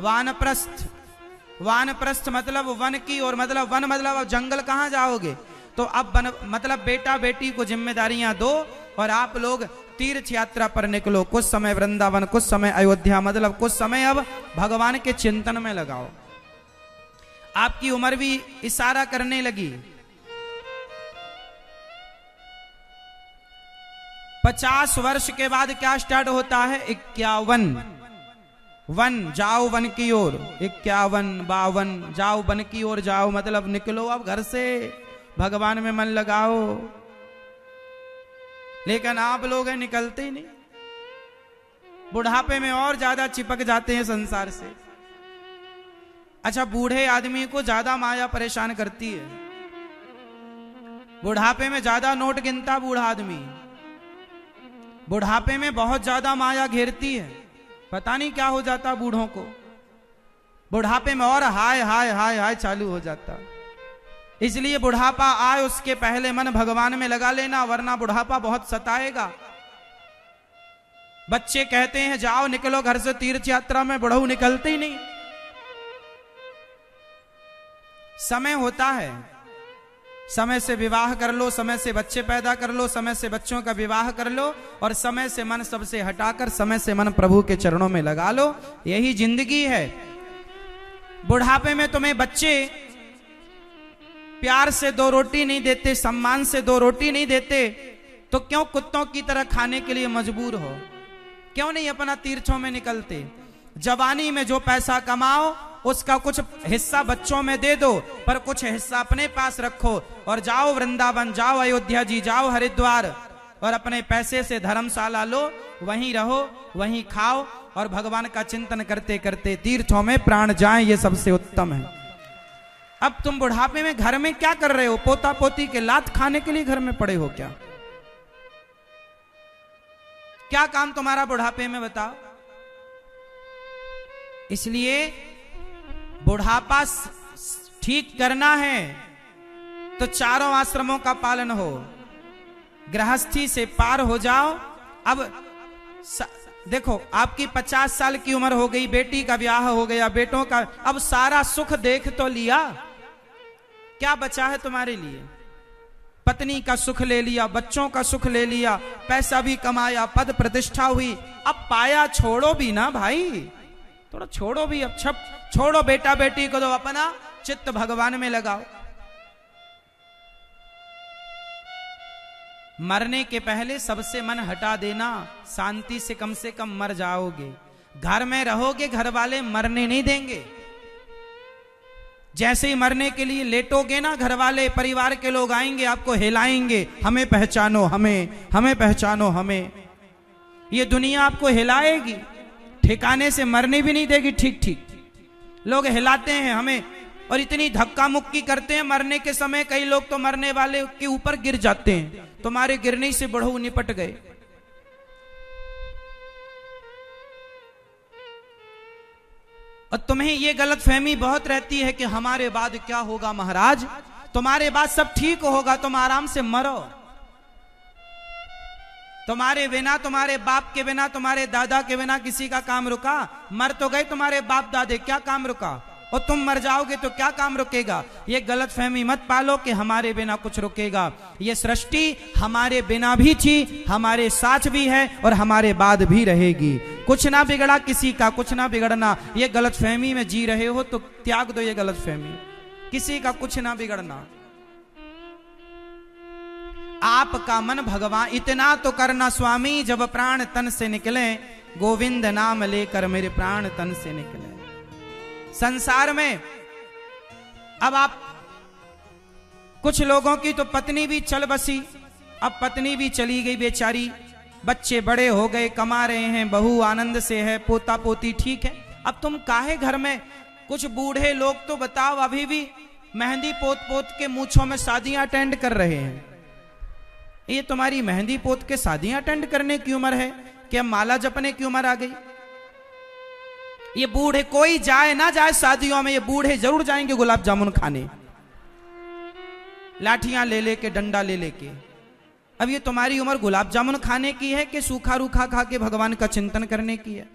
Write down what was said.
वानप्रस्थ, वानप्रस्थ मतलब वन की ओर, मतलब वन मतलब अब जंगल कहाँ जाओगे, तो अब वन मतलब बेटा बेटी को जिम्मेदारियां दो और आप लोग तीर्थ यात्रा पर निकलो। कुछ समय वृंदावन, कुछ समय अयोध्या, मतलब कुछ समय अब भगवान के चिंतन में लगाओ। आपकी उम्र भी इशारा करने लगी। 50 वर्ष के बाद क्या स्टार्ट होता है? 51 वन, जाओ वन की ओर। 51 52 जाओ वन की ओर जाओ, मतलब निकलो अब घर से, भगवान में मन लगाओ। लेकिन आप लोग निकलते ही नहीं, बुढ़ापे में और ज्यादा चिपक जाते हैं संसार से। अच्छा, बूढ़े आदमी को ज्यादा माया परेशान करती है, बुढ़ापे में ज्यादा नोट गिनता बूढ़ा आदमी, बुढ़ापे में बहुत ज्यादा माया घेरती है। पता नहीं क्या हो जाता बूढ़ों को, बुढ़ापे में और हाय हाय हाय हाय चालू हो जाता। इसलिए बुढ़ापा आए उसके पहले मन भगवान में लगा लेना, वरना बुढ़ापा बहुत सताएगा। बच्चे कहते हैं जाओ निकलो घर से तीर्थ यात्रा में, बुढ़ऊ निकलते ही नहीं। समय होता है, समय से विवाह कर लो, समय से बच्चे पैदा कर लो, समय से बच्चों का विवाह कर लो और समय से मन सबसे हटाकर समय से मन प्रभु के चरणों में लगा लो। यही जिंदगी है। बुढ़ापे में तुम्हें बच्चे प्यार से 2 रोटी नहीं देते, सम्मान से 2 रोटी नहीं देते, तो क्यों कुत्तों की तरह खाने के लिए मजबूर हो? क्यों नहीं अपना तीर्थों में निकलते? जवानी में जो पैसा कमाओ उसका कुछ हिस्सा बच्चों में दे दो, पर कुछ हिस्सा अपने पास रखो और जाओ वृंदावन, जाओ अयोध्या जी, जाओ हरिद्वार और अपने पैसे से धर्मशाला लो, वहीं रहो, वहीं खाओ और भगवान का चिंतन करते करते तीर्थों में प्राण जाए, ये सबसे उत्तम है। अब तुम बुढ़ापे में घर में क्या कर रहे हो? पोता पोती के लात खाने के लिए घर में पड़े हो क्या? क्या काम तुम्हारा बुढ़ापे में बताओ? इसलिए बुढ़ापा ठीक करना है तो चारों आश्रमों का पालन हो, गृहस्थी से पार हो जाओ। अब देखो, आपकी 50 साल की उम्र हो गई, बेटी का ब्याह हो गया, बेटों का, अब सारा सुख देख तो लिया, क्या बचा है तुम्हारे लिए? पत्नी का सुख ले लिया, बच्चों का सुख ले लिया, पैसा भी कमाया, पद प्रतिष्ठा हुई, अब पाया छोड़ो भी ना भाई, थोड़ा छोड़ो भी। अब छप छोड़ो, बेटा बेटी को दो, अपना चित्त भगवान में लगाओ। मरने के पहले सबसे मन हटा देना, शांति से कम मर जाओगे। घर में रहोगे, घर वाले मरने नहीं देंगे। जैसे ही मरने के लिए लेटोगे ना, घर वाले परिवार के लोग आएंगे, आपको हिलाएंगे, हमें पहचानो, हमें पहचानो, हमें। ये दुनिया आपको हिलाएगी, ठिकाने से मरने भी नहीं देगी। ठीक ठीक लोग हिलाते हैं हमें और इतनी धक्का मुक्की करते हैं, मरने के समय कई लोग तो मरने वाले के ऊपर गिर जाते हैं। तुम्हारे गिरने से बुढ़ऊ निपट गए। और तुम्हें ये गलतफहमी बहुत रहती है कि हमारे बाद क्या होगा महाराज, तुम्हारे बाद सब ठीक होगा, तुम आराम से मरो। तुम्हारे बिना, तुम्हारे बाप के बिना, तुम्हारे दादा के बिना किसी का काम रुका? मर तो गए तुम्हारे बाप दादे, क्या काम रुका? और तुम मर जाओगे तो क्या काम रुकेगा? ये गलतफहमी मत पालो कि हमारे बिना कुछ रुकेगा। ये सृष्टि हमारे बिना भी थी, हमारे साथ भी है और हमारे बाद भी रहेगी। कुछ ना बिगड़ा किसी का, कुछ ना बिगड़ना। ये गलतफहमी में जी रहे हो तो त्याग दो ये गलतफहमी, किसी का कुछ ना बिगड़ना। आपका मन भगवान, इतना तो करना स्वामी, जब प्राण तन से निकले, गोविंद नाम लेकर मेरे प्राण तन से निकले। संसार में अब आप, कुछ लोगों की तो पत्नी भी चल बसी, अब पत्नी भी चली गई बेचारी, बच्चे बड़े हो गए, कमा रहे हैं, बहू आनंद से है, पोता पोती ठीक है। अब तुम काहे घर में? कुछ बूढ़े लोग तो बताओ अभी भी मेहंदी पोत पोत के मूछों में शादियां अटेंड कर रहे हैं। ये तुम्हारी मेहंदी पोत के शादियां अटेंड करने की उम्र है कि अब माला जपने की उम्र आ गई? ये बूढ़े, कोई जाए ना जाए शादियों में, ये बूढ़े जरूर जाएंगे गुलाब जामुन खाने, लाठियां ले लेके, डंडा ले लेके। अब ये तुम्हारी उम्र गुलाब जामुन खाने की है कि सूखा रूखा खा के भगवान का चिंतन करने की है?